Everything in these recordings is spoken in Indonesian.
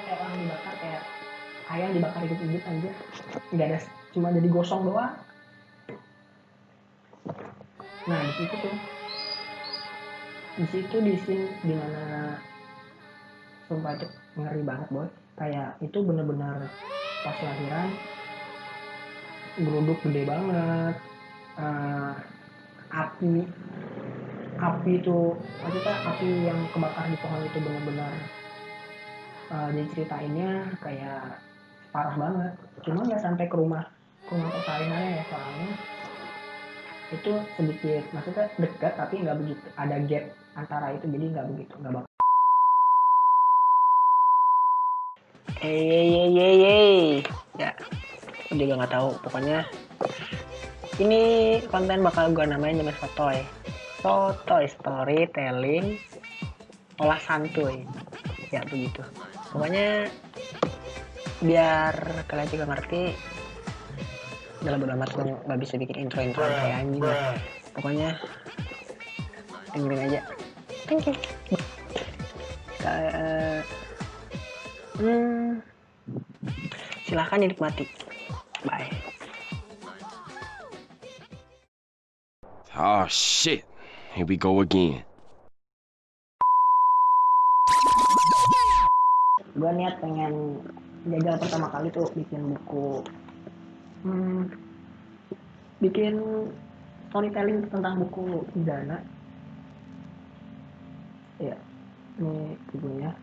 kayak orang dibakar, kayak ayam dibakar hidup-hidup aja, nggak ada, cuma jadi gosong doang. Nah di situ tuh, di scene dimana sumpah itu ngeri banget boy, kayak itu bener-bener pas lahiran geruduk gede banget, uh, api itu maksudnya api yang kebakar di pohon itu bener-bener diceritainnya kayak parah banget, cuma nggak sampai ke rumah persalinannya ya, soalnya itu sedikit maksudnya dekat tapi nggak begitu ada gap antara itu, jadi nggak begitu nggak bakal. Ya aku juga nggak tahu, pokoknya ini konten bakal gue namain namanya sotoy storytelling olah santuy ya begitu, pokoknya biar kalian juga ngerti. Dalam bodo amat, gue nggak bisa bikin intro kayak anjing lah. Pokoknya dengerin aja. Thank you. Silahkan dinikmati. Bye. Oh shit, here we go again. Gue niat pengen gagal pertama kali tuh bikin buku, bikin storytelling tentang buku Izana. Ya, ini bukunya.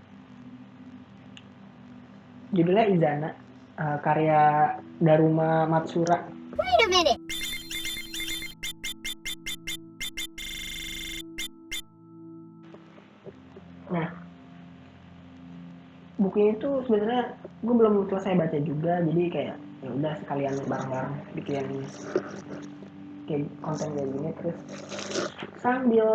Judulnya Izana, karya Daruma Matsura. Wait a minute. Nah, buku itu sebenarnya gue belum selesai baca juga, jadi kayak ya udah sekalian bareng-bareng bikin kayak konten kayak gini, terus sambil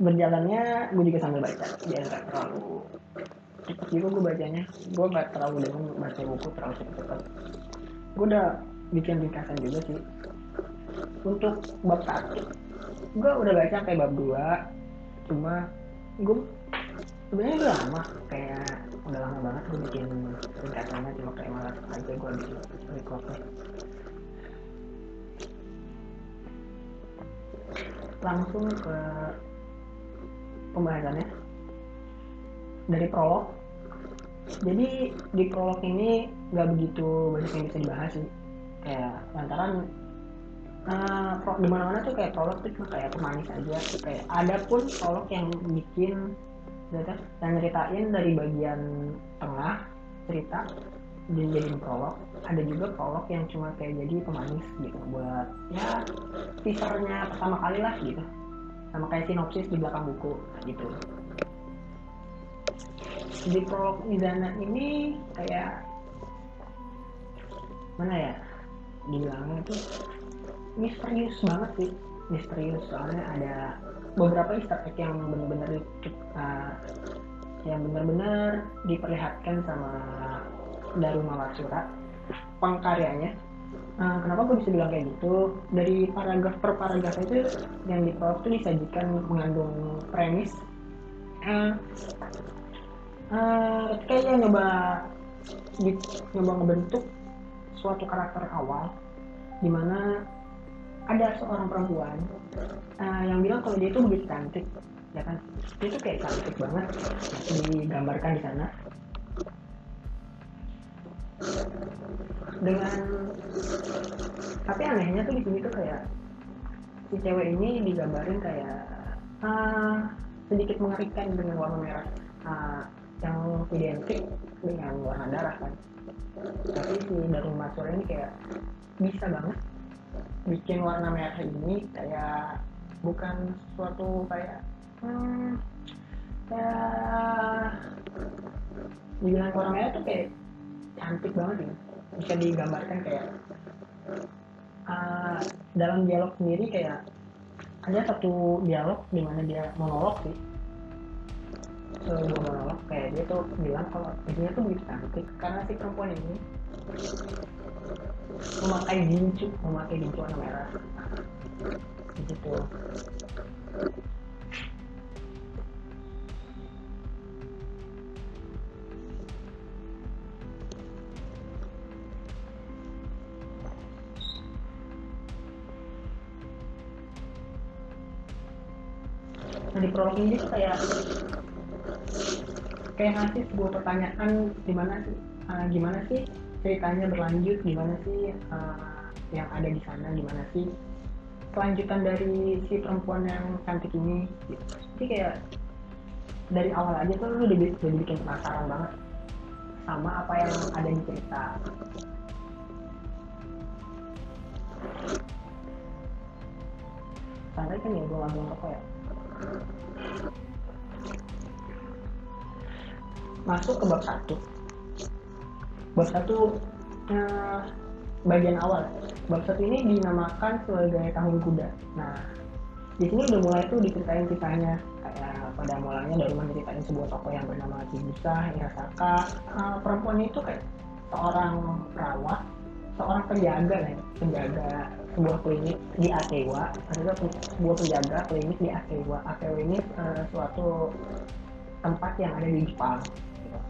berjalannya gue juga sambil baca biar nggak terlalu cepet juga gue bacanya. Gue nggak terlalu dengan baca buku terlalu cepet. Gue udah bikin ringkasan juga sih. Untuk bab 1 gue udah baca sampai bab 2, cuma gue sebenarnya udah lama, kayak udah lama banget gue bikin ringkasannya, cuma kayak malas aja gue bikin recordnya. Langsung ke pembahasannya dari prolog. Jadi di prolog ini nggak begitu banyak yang bisa dibahas sih, kayak lantaran di mana-mana tuh kayak prolog tuh cuma kayak pemanis aja. Kayak ada pun prolog yang bikin yang nyeritain dari bagian tengah cerita dijadiin prolog, ada juga prolog yang cuma kayak jadi pemanis gitu buat ya teasernya pertama kali lah gitu, sama kayak sinopsis di belakang buku gitu. Di prolog Izana ini kayak mana ya dibilangnya tuh misterius banget sih, misterius soalnya ada beberapa easter egg yang benar-benar diperlihatkan sama Daruma Matsura pengkaryanya. Kenapa gue bisa bilang kayak gitu? Dari paragraf per paragraf itu yang di prolog itu disajikan mengandung premis. Ketika dia nyoba ngebentuk suatu karakter awal, dimana ada seorang perempuan yang bilang kalau dia itu begitu cantik, ya kan? Dia tuh kayak cantik banget digambarkan di sana. Dengan tapi anehnya tuh di sini tuh kayak si cewek ini digambarin kayak sedikit mengerikan dengan warna merah yang identik dengan warna darah kan. Tapi si Daruma Matsura ini kayak bisa banget bikin warna merah ini kayak bukan suatu kayak dibilang warna merah tuh kayak cantik banget gitu. Bisa digambarkan kayak dalam dialog sendiri, kayak ada satu dialog di mana dia monolog sih, sebuah monolog kayak dia tuh bilang kalau dirinya tuh begitu cantik karena si perempuan ini memakai gincu warna merah gitu. di prolog ini tuh kayak ngasih sebuah pertanyaan gimana sih ceritanya berlanjut, gimana sih yang ada di sana, gimana sih kelanjutan dari si perempuan yang cantik ini gitu. Jadi kayak dari awal aja tuh lu udah bikin penasaran banget sama apa yang ada di cerita. Santai kan ya gue langsung rokok ya. Masuk ke bab 1. Bab 1 bagian awal. Bab 1 ini dinamakan sebagai Tahun Kuda. Nah, di sini udah mulai tuh diceritain kisahnya. Kayak pada mulanya dari menceritain sebuah tokoh yang bernama Chigusa Hirasaka. Perempuan itu kayak seorang perawat, seorang penjaga sebuah klinik di Akewa. Maksudnya sebuah penjaga klinik di Akewa. Akewa ini suatu tempat yang ada di Jepang.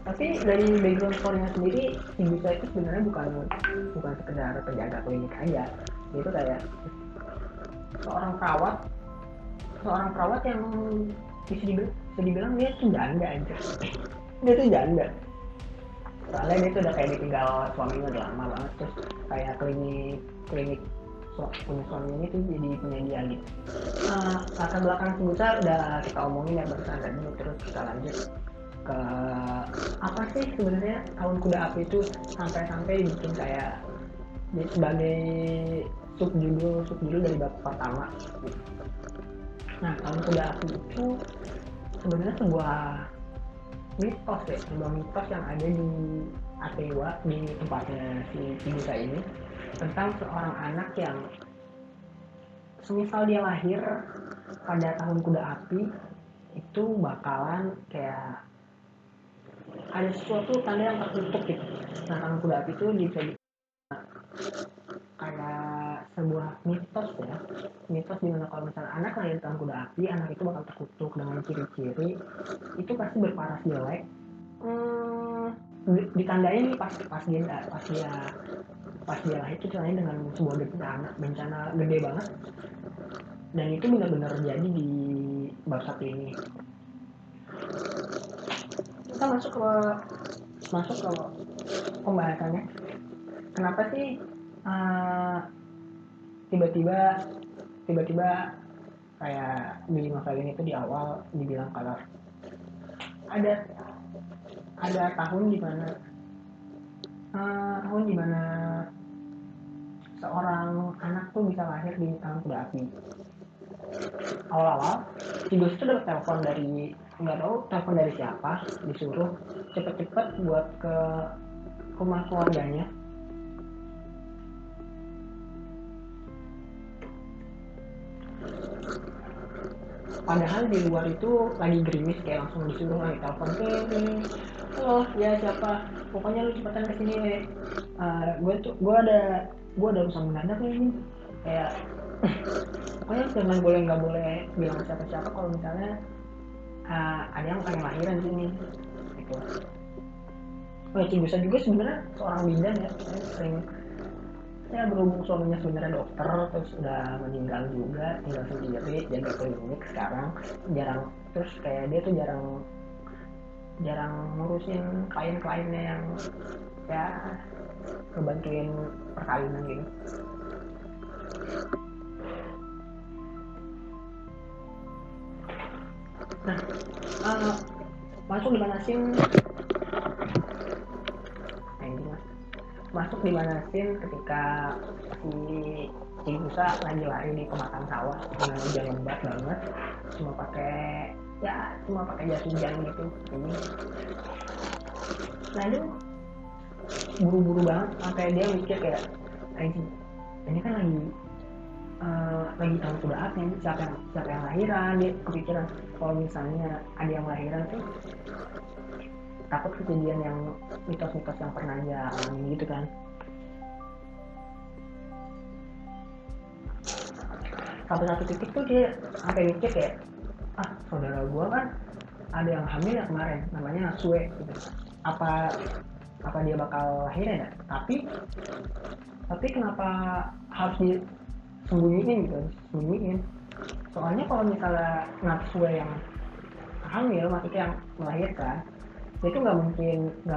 Tapi dari background story-nya sendiri, Chigusa itu sebenarnya bukan sekedar penjaga klinik aja. Dia itu kayak seorang perawat yang bisa dibilang dia tuh janda aja. Dia tuh janda. Soalnya dia tuh udah kayak ditinggal suaminya udah lama banget, terus kayak klinik punya suaminya tuh jadi penyedia gitu. Latar belakang Chigusa udah kita omongin ya barusan tadi, terus kita lanjut ke apa sih sebenarnya Tahun Kuda Api itu sampai bikin kayak sebagai subjudul dari bab pertama. Nah, Tahun Kuda Api itu sebenarnya sebuah mitos yang ada di Atewa, di tempatnya si Chigusa ini, tentang seorang anak yang semisal dia lahir pada Tahun Kuda Api itu bakalan kayak ada sesuatu tanda yang tertutup gitu. Nah, Tahun Kuda Api itu bisa kayak sebuah mitos dimana kalau misalnya anak lahir Tahun Kuda Api, anak itu bakal terkutuk dengan ciri-ciri itu pasti berparas jelek. Ditandain pas dia lahir itu ditandain dengan sebuah bencana gede banget, dan itu benar-benar terjadi di bab 1 ini. Kita masuk ke pembahasannya. Kenapa sih tiba-tiba kayak di novel ini tuh di awal dibilang kalau ada tahun di mana seorang anak tuh bisa lahir di Tahun Kuda Api. Awal-awal Chigusa tuh dapat telepon dari siapa, disuruh cepet-cepet buat ke rumah keluarganya. Padahal di luar itu lagi gerimis, kayak langsung disuruh lagi telepon ke halo ya siapa, pokoknya lu cepetan kesini gue ada urusan mendadak nih ini, kayak pokoknya nggak boleh bilang siapa-siapa kalau misalnya ada yang pengen lahiran di sini gitu. Chigusa juga sebenarnya seorang bidan ya, sering berhubung suaminya sebenarnya dokter, terus udah meninggal juga, tinggal sendiri jaga klinik sekarang, terus kayak dia tuh jarang ngurusin klien-kliennya yang ya ngebantuin perkawinan gitu. Nah, masuk di mana scene ketika si Chigusa lagi lari di pematang sawah dengan hujan lebat banget, cuma pakai jas hujan gitu ini. Nah, itu buru-buru banget sampai dia mikir kayak ini kan lagi Tahun Kuda Api, siapa yang lahiran. Dia kepikiran kalau misalnya ada yang lahiran tuh takut kejadian yang mitos-mitos yang pernah dia alami gitu kan. Sampai satu titik tuh dia sampai mikir kayak saudara gue kan ada yang hamil ya kemarin, namanya Nasue gitu. Apa dia bakal lahirin ya? Tapi kenapa harus disembunyiin gitu? Soalnya kalau misalnya Natsue yang hamil, maksudnya yang melahirkan, itu nggak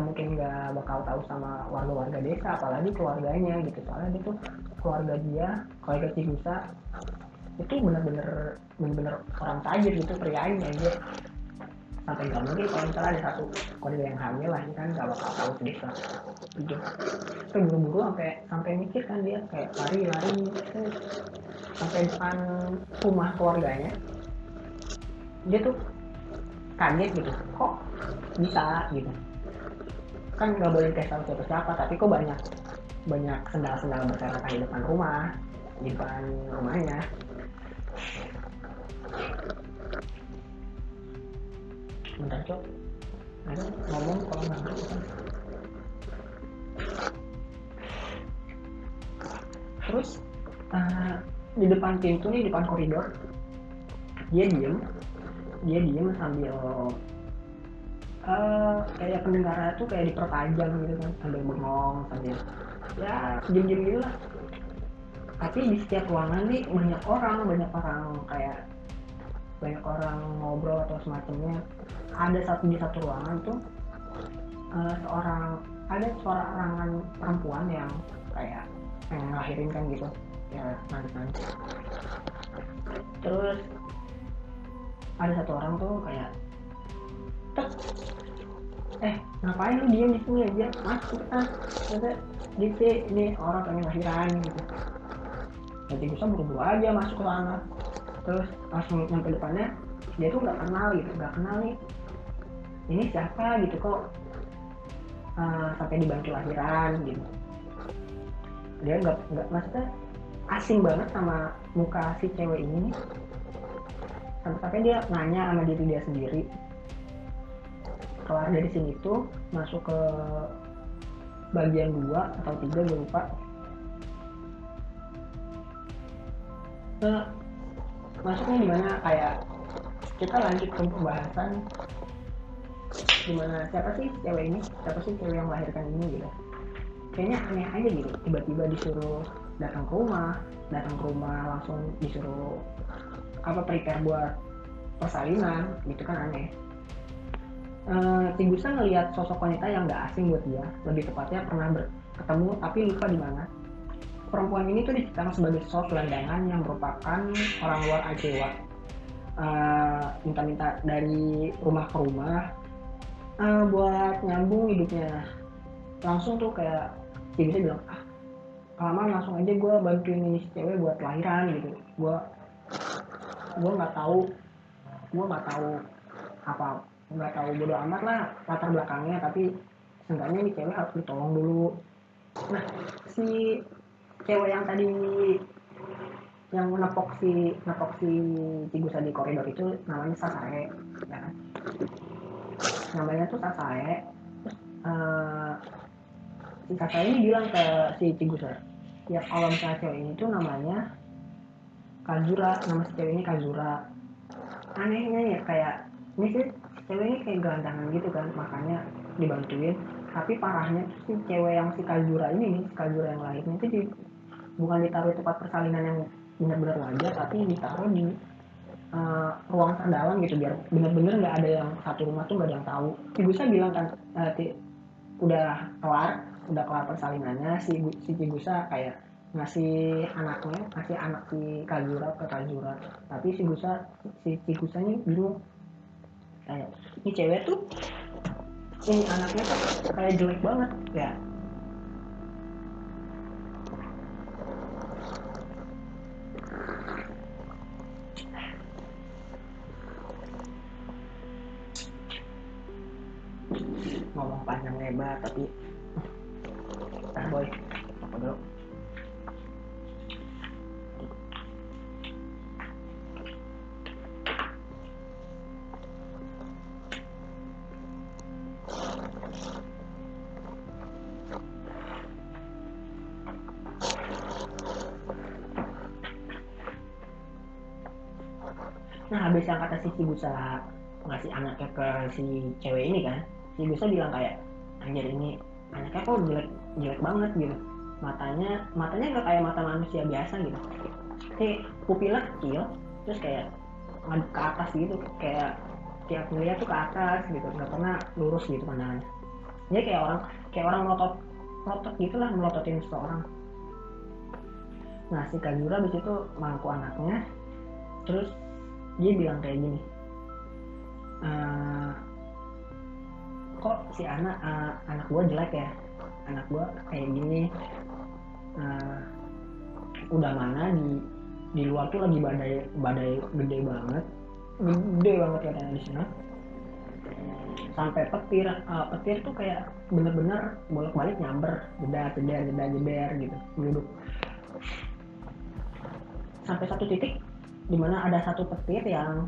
mungkin nggak bakal tahu sama warga-warga desa, apalagi keluarganya gitu. Soalnya dia tuh keluarga Chigusa itu bener-bener orang tajir gitu, prianya aja. Sampai nggak mungkin kalau misalnya ada satu keluarga yang hamil lah kan nggak bakal tahu desa gitu. Terus buru-buru sampai mikir kan, dia kayak lari-lari sampai depan rumah keluarganya. Dia tuh kaget gitu, kok bisa gitu, kan nggak boleh kasih tahu siapa-siapa, tapi kok banyak banyak sendal-sendal berserakan di depan rumah, di depan rumahnya. Bentar cok, ada ngomong kalau nggak ngerti kan. Terus di depan pintu nih, di depan koridor, dia diem sambil kayak pendengarannya tuh kayak diperpanjang gitu kan, sambil bengong, sambil ya diem-diem gitu lah. Tapi di setiap ruangan nih kayak banyak orang ngobrol atau semacamnya. Di satu ruangan tuh seorang perempuan yang kayak pengen ngelahirin kan gitu ya, nanti. Terus ada satu orang tuh kayak, tek, ngapain lu diem di sini aja, masuk kan, kata ini orang pengen lahiran gitu. Nanti gue buru-buru aja masuk ke sana. Terus langsung nyampe depannya, dia tuh nggak kenal nih, ini siapa gitu, kok sampai dibantu lahiran gitu. Dia nggak maksudnya asing banget sama muka si cewek ini nih. Sampai dia nanya sama diri dia sendiri. Kelar dari sini tuh masuk ke bagian 2 atau 3 gue lupa. Masuknya dimana, kayak kita lanjut ke pembahasan dimana siapa sih cewek yang melahirkan ini gitu. Kayaknya aneh aja gitu, tiba-tiba disuruh datang ke rumah langsung disuruh prepare buat persalinan gitu kan, aneh. Chigusa ngelihat sosok wanita yang gak asing buat dia, lebih tepatnya pernah ketemu tapi lupa di mana. Perempuan ini tuh diceritakan sebagai sosok gelandangan yang merupakan orang luar Aichiwa, minta-minta dari rumah ke rumah buat nyambung hidupnya. Langsung tuh kayak Chigusa bilang, kelamaan langsung aja gue bantuin ini si cewek buat lahiran gitu. Gue nggak tahu nggak tahu bodo amat lah latar belakangnya, tapi seenggaknya ini cewek harus ditolong dulu. Nah, si cewek yang tadi yang nepok si Chigusa di koridor itu namanya Sasae, ya kan? Namanya tuh Sasae. Si Sasae ini bilang ke si Chigusa, ya kalau misalnya cewek ini tuh namanya Kazura, nama si cewek ini Kazura. Anehnya ya, kayak ini sih cewek ini kayak gelandangan gitu kan, makanya dibantuin. Tapi parahnya tuh si cewek yang si Kazura yang lahirnya itu bukan ditaruh di tempat persalinan yang benar-benar wajar, tapi ditaruh di ruang terdalam gitu, biar benar-benar nggak ada yang satu rumah tuh nggak ada yang tahu. Cigusa bilang kan udah kelar persalinannya, si Cigusa kayak ngasih anak si Kazura ke Kazura. Tapi si Cigusa ini bingung, kayak ini cewek tuh, ini anaknya tuh kayak jelek banget ya. Ngomong panjang lebar tapi boy apa dulu. Nah, habis yang kata si Cigusa ngasih anaknya ke si cewek ini kan, si Cigusa bilang kayak, anjir ini anaknya kok jelek banget gitu. Matanya nggak kayak mata manusia biasa gitu, kayak pupilnya kecil, terus kayak ngadep ke atas gitu, kayak tiap ngeliat tuh ke atas gitu, nggak pernah lurus gitu pandangannya. Dia kayak orang melotot gitulah, melototin seseorang. Nah si Kazura abis itu mangku anaknya, terus dia bilang kayak gini, "Eh, kok si anak gua jelek ya, anak gua kayak gini. Eh, udah mana di luar tuh lagi badai badai gede banget katanya di sana, sampai petir tuh kayak bener-bener bolak-balik nyamber, jeder gitu duduk, sampai satu titik dimana ada satu petir yang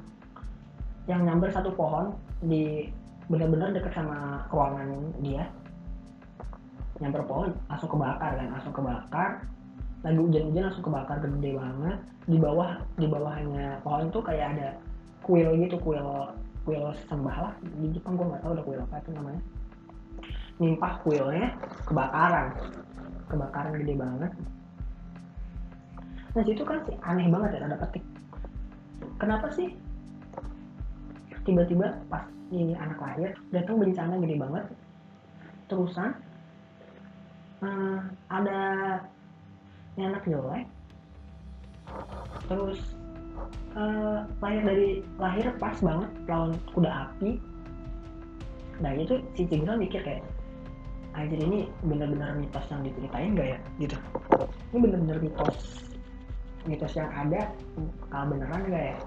nyamber satu pohon di bener-bener deket sama ruangan dia, nyamber pohon langsung kebakar, lagi hujan-hujan langsung kebakar gede banget. Di bawahnya pohon tuh kayak ada kuil gitu, kuil sembah lah di Jepang, gue nggak tahu ada kuil apa itu namanya. Nimpah kuilnya, kebakaran gede banget. Nah situ kan sih aneh banget ya, ada petik. Kenapa sih tiba-tiba pas ini anak lahir datang bencana gede banget, terusan ada anak jelek, terus lahir pas banget lawan kuda api. Nah itu si Ciguna mikir kayak, anjir ini bener-bener mitos yang diceritain gak ya gitu, ini bener-bener mitos yang ada beneran gak ya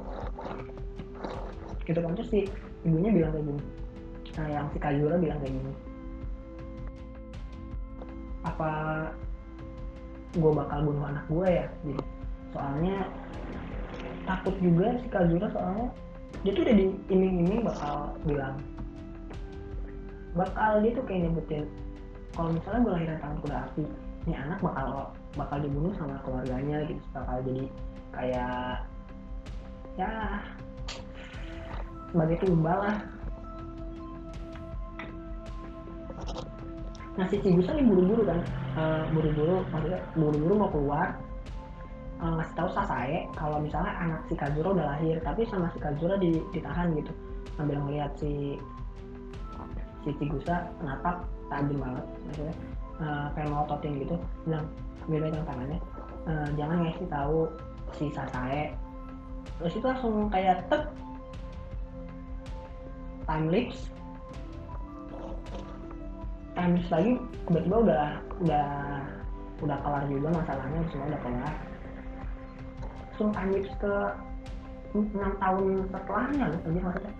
gitu kan. Terus si ibunya bilang kayak gini, yang si Kazura bilang kayak gini, apa gue bakal bunuh anak gue ya gitu, soalnya takut juga si Kazura, soalnya dia tuh udah diiming-iming bakal dia tuh kayak nyebutin, kalau misalnya gue lahiran tangan kuda api, ini anak bakal dibunuh sama keluarganya gitu, bakal jadi kayak ya sebagai tumbal lah. Nah si Chigusa nih buru-buru kan, buru-buru mau keluar, ngasih tahu Sasae kalau misalnya anak si Kazura udah lahir, tapi sama si Kazura ditahan gitu, sambil ngeliat si Chigusa natap tajam banget maksudnya, kayak melototin gitu, bilang ambil pegang tangannya, jangan ngasih tahu si Sasae. Terus itu langsung kayak time lapse lagi, tiba-tiba udah kelar juga masalahnya, semua udah kelar. Langsung time lapse ke 6 tahun setelahnya loh aja maksudnya.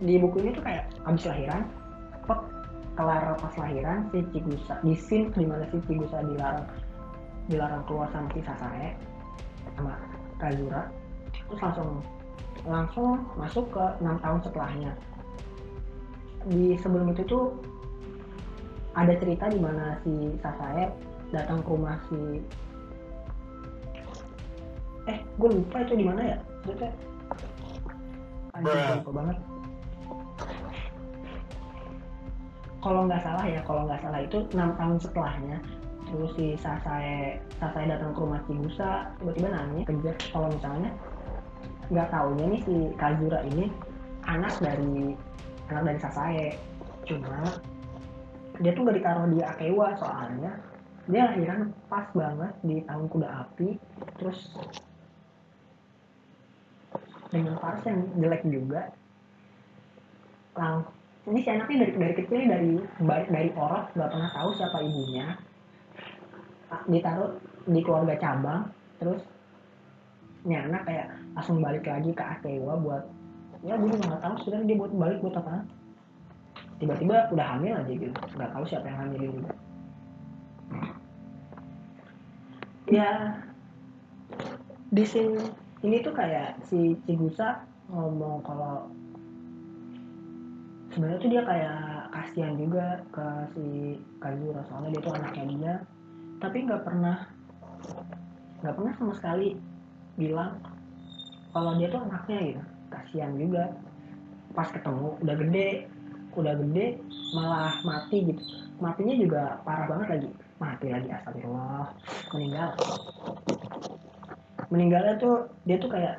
Di buku ini tuh kayak abis lahiran, kelar pas lahiran si Chigusa, di scene dimana si Chigusa dilarang keluar sama si Sasae sama Kazura, terus langsung masuk ke 6 tahun setelahnya. Di sebelum itu tuh ada cerita di mana si Sasae datang ke rumah gue lupa itu di mana ya, maksudnya lupa banget. Kalau nggak salah itu 6 tahun setelahnya. Terus si Sasae datang ke rumah Chigusa, tiba-tiba nanya kejar kalau misalnya nggak taunya nih si Kazura ini anak dari Sasae, cuma dia tuh gak ditaruh di Akewa, soalnya dia lahiran pas banget di tahun kuda api, terus dengan paras yang jelek juga. Ini si anaknya dari kecil, dari orok, nggak pernah tahu siapa ibunya, ditaruh di keluarga cabang. Terus ini anak kayak langsung balik lagi ke Akewa buat, ya gue juga nggak tahu sebenarnya dia balik buat apa, tiba-tiba udah hamil aja gitu, nggak tahu siapa yang hamilin juga. Ya di scene ini tuh kayak si Chigusa ngomong kalau sebenarnya tuh dia kayak kasihan juga ke si Kazura, soalnya dia tuh anaknya dia, tapi nggak pernah sama sekali bilang kalau dia tuh anaknya gitu. Kasihan juga pas ketemu udah gede malah mati gitu, matinya juga parah banget lagi, astagfirullah, meninggal. meninggalnya tuh dia tuh kayak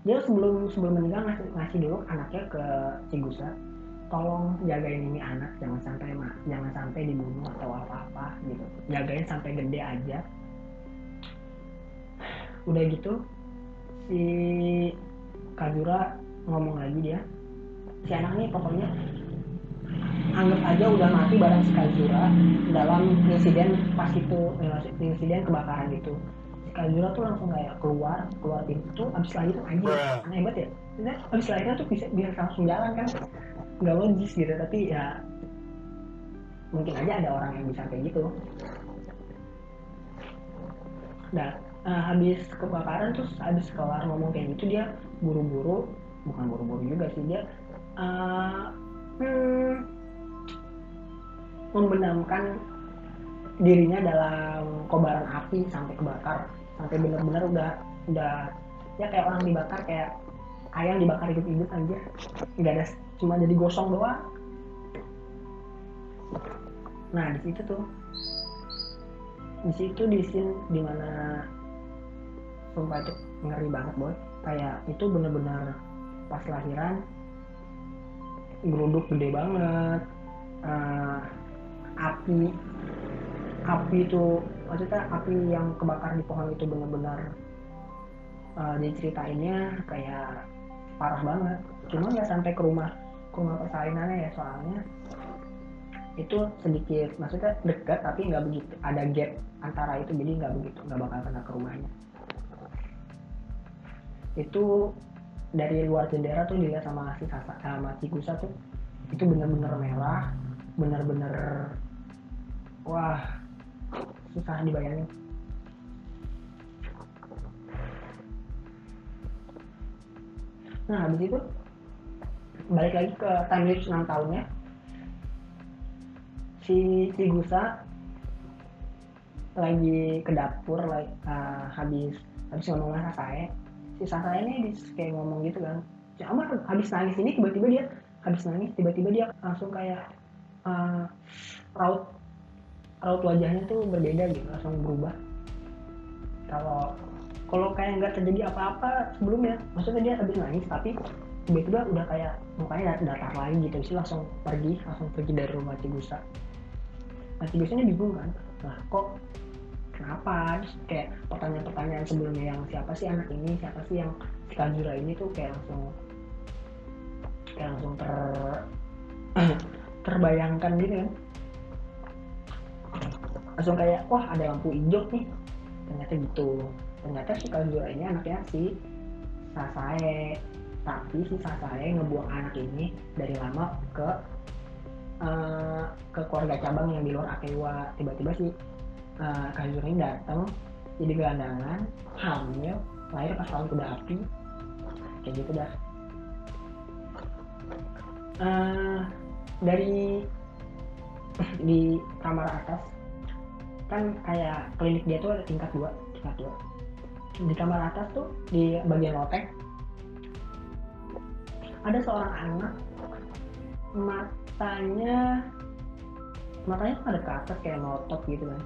dia sebelum sebelum meninggal ngasih dulu anaknya ke Chigusa, tolong jagain ini anak, jangan sampai dibunuh atau apa-apa gitu, jagain sampai gede aja. Udah gitu si Kazura ngomong lagi, dia si anak nih pokoknya anggap aja udah mati bareng si Kazura dalam insiden pas itu, insiden kebakaran itu. Si Kazura tuh langsung kayak keluar keluar pintu, abis lahir tuh anjing aneh banget ya. Sebenarnya abis lahirnya tuh bisa langsung jalan kan, nggak logis gitu, tapi ya mungkin aja ada orang yang bisa kayak gitu. Nah, habis kebakaran terus habis kelar ngomong kayak gitu, dia buru-buru, bukan buru-buru juga sih, dia uh, hmm, membenamkan dirinya dalam kobaran api sampai kebakar, sampai benar-benar udah ya kayak orang dibakar, kayak ayam dibakar hidup-hidup aja, nggak ada, cuma jadi gosong doang. Nah di scene dimana sumpah itu ngeri banget boy, kayak itu bener-bener pas lahiran geruduk gede banget, uh, api api itu maksudnya api yang kebakar di pohon itu bener-bener diceritainnya kayak parah banget. Cuma nggak sampai ke rumah persalinannya ya, soalnya itu sedikit maksudnya dekat tapi nggak begitu ada gap antara itu, jadi nggak bakal kena ke rumahnya. Itu dari luar jendela tuh dilihat sama si Sasa sama Chigusa tuh, itu bener-bener merah, bener-bener wah susah dibayangin. Nah habis itu balik lagi ke time lapse 6 tahunnya, si Chigusa lagi ke dapur, habis ngomong sama Sasae. Si Sasae ini kayak ngomong gitu kan, Amar habis nangis ini tiba-tiba dia langsung kayak uh, raut raut wajahnya tuh berbeda gitu, langsung berubah. Kalau kalau kayak nggak terjadi apa-apa sebelumnya, maksudnya dia habis nangis tapi tiba-tiba udah kayak mukanya datar lagi gitu, sih langsung pergi dari rumah Chigusa. Nah Chigusa ini bingung kan, nah kok kenapa. Terus kayak pertanyaan-pertanyaan sebelumnya, yang siapa sih anak ini, siapa sih yang si Kazura ini tuh kayak langsung terbayangkan gitu kan, langsung kayak wah ada lampu hijau nih, ternyata gitu. Ternyata si Kazura ini anaknya si Sasae, tapi si Sasae ngebuang anak ini dari lama ke keluarga cabang yang di luar Akewa. Tiba-tiba si Kazura ini datang jadi gelandangan, hamil, lahir pas lawan kuda api, kayak gitu dah. Dari di kamar atas kan kayak klinik dia tuh ada tingkat dua. Di kamar atas tuh di bagian loteng ada seorang anak, matanya tuh ada ke atas kayak melotot gitu kan,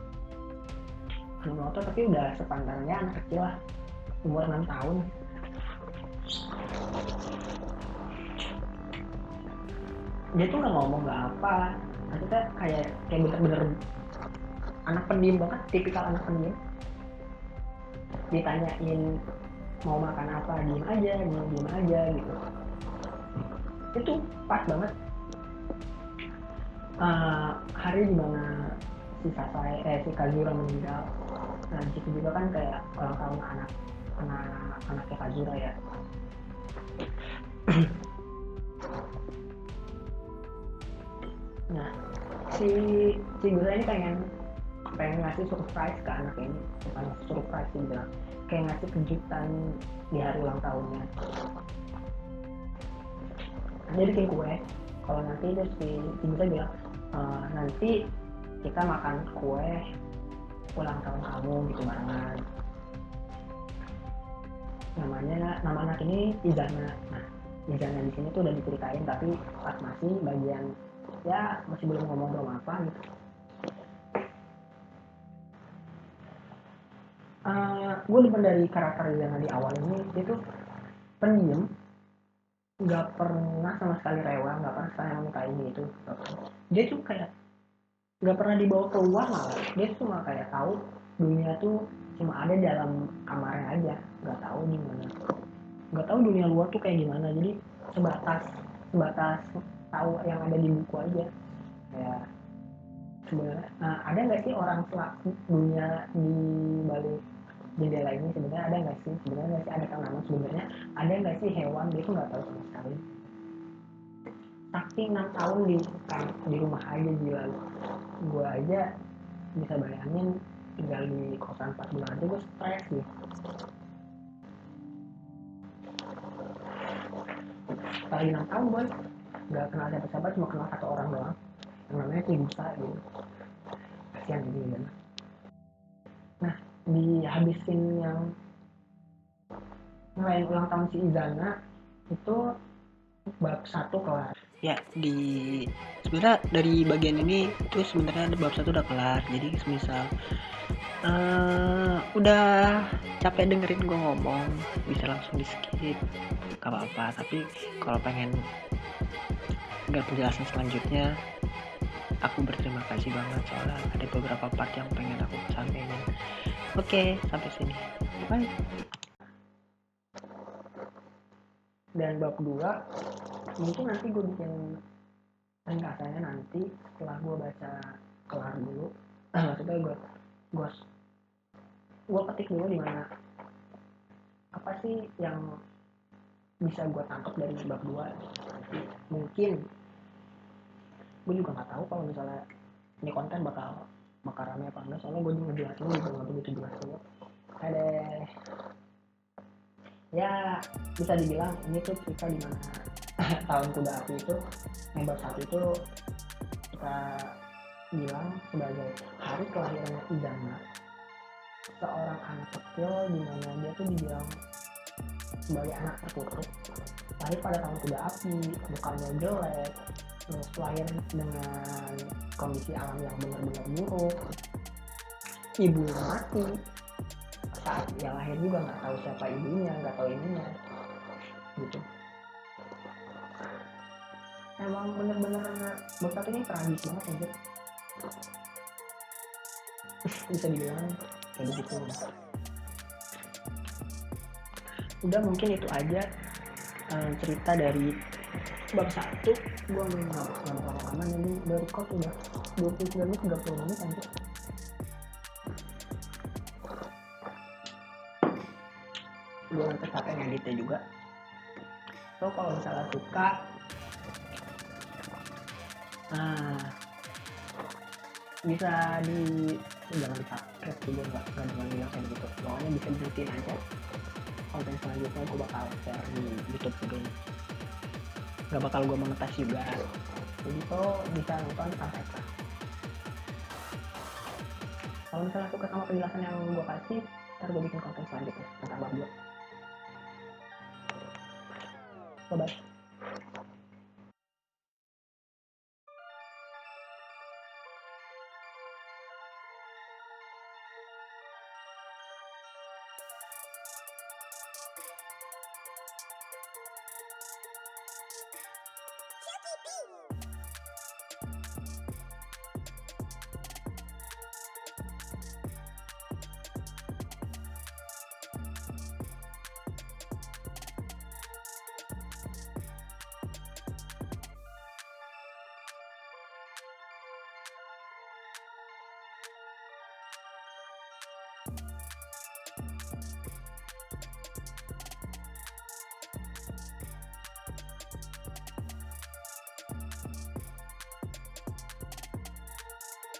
melotot tapi udah sepantarannya anak kecil lah, umur 6 tahun. Dia tuh nggak ngomong nggak apa, maksudnya kayak bener-bener anak pendiam banget, tipikal anak pendiam. Ditanyain mau makan apa diem aja gitu. Itu pas banget hari dimana si Kazura meninggal. Nah disitu juga kan kayak ulang tahun anaknya Kazura ya. Nah si Kazura ini pengen ngasih surprise ke anak ini, bukan surprise sih bilang, kayak ngasih kejutan di hari ulang tahunnya. Dia bikin kue, kalau nanti dia si Kazura bilang nanti kita makan kue ulang tahun kamu gitu barengan. Nama anak ini Izana. Nah Izana di sini tuh udah diceritain tapi pas masih bagian ya masih belum ngomong apa gitu. Gue demen dari karakter yang di awal ini, dia tuh pendiam, nggak pernah sama sekali rewel, nggak pernah sekali menyukai itu. Dia tuh kayak nggak pernah dibawa keluar, malah dia cuma kayak tahu dunia tuh cuma ada dalam kamarnya aja, nggak tahu di mana, nggak tahu dunia luar tuh kayak gimana. Jadi sebatas sebatas tahu yang ada di buku aja. Kayak sebenarnya ada nggak sih orang dunia di balik jendela ini, sebenarnya ada nggak sih, sebenarnya nggak sih ada tanaman, sebenarnya ada nggak sih hewan, dia tuh nggak tahu sama sekali. Tapi 6 tahun di rumah aja, gila. Gue aja bisa bayangin tinggal di kosan 4 bulan aja gue stres gitu. Sekali 6 tahun boy, nggak kenal siapa-siapa, cuma kenal satu orang doang yang namanya Tibusa gitu. Kasihan ini kan. Nah, di habis scene yang ngelain ulang tahun si Izana itu bab 1 kelar. Ya, sebenarnya dari bagian ini tuh sebenarnya bab 1 udah kelar. Jadi misal udah capek dengerin gue ngomong, bisa langsung di skip, gak apa-apa. Tapi kalau pengen nggak penjelasan selanjutnya, aku berterima kasih banget soalnya ada beberapa part yang pengen aku sampaikan. Oke, sampai sini. Bye. Dan bab 2 mungkin nanti gue bikin ringkasannya nanti setelah gue baca kelar dulu. Maksudnya gue ketik dulu di mana apa sih yang bisa gue tangkap dari bab 2. Mungkin gue juga nggak tahu kalau misalnya ini konten bakal rame apa enggak, soalnya gue juga ngejelasin juga nggak begitu jelas juga. Ada ya, bisa dibilang ini tuh cerita di mana tahun kuda api itu yang bab 1 itu kita bilang sebagai hari kelahirannya Izana, seorang anak kecil di mana dia tuh dibilang sebagai anak terkutuk, lahir pada tahun kuda api, mukanya jelek, terus lahir dengan kondisi alam yang benar-benar buruk, ibunya mati saat dia lahir juga, nggak tahu siapa ibunya, nggak tahu ininya gitu. Emang bener-bener bokap ini tragis banget anjir. Bisa dibilang kayak begitu. Udah mungkin itu aja cerita dari bab 1. Gue nggak lama-lama, jadi dari record udah 29 menit 30 menit anjir. Gue nanti capek ngeditnya juga. So kalau misalnya suka bisa jangan subscribe juga, nggak jangan bilang kayak gitu, pokoknya bisa diikutin aja. Konten selanjutnya gue bakal share di YouTube juga, nggak bakal gue monetas juga, jadi tuh bisa nonton sampai akhir. Kalau misalnya suka sama penjelasan yang gue kasih, ntar gue bikin konten selanjutnya tentang bab 2. Bye-bye.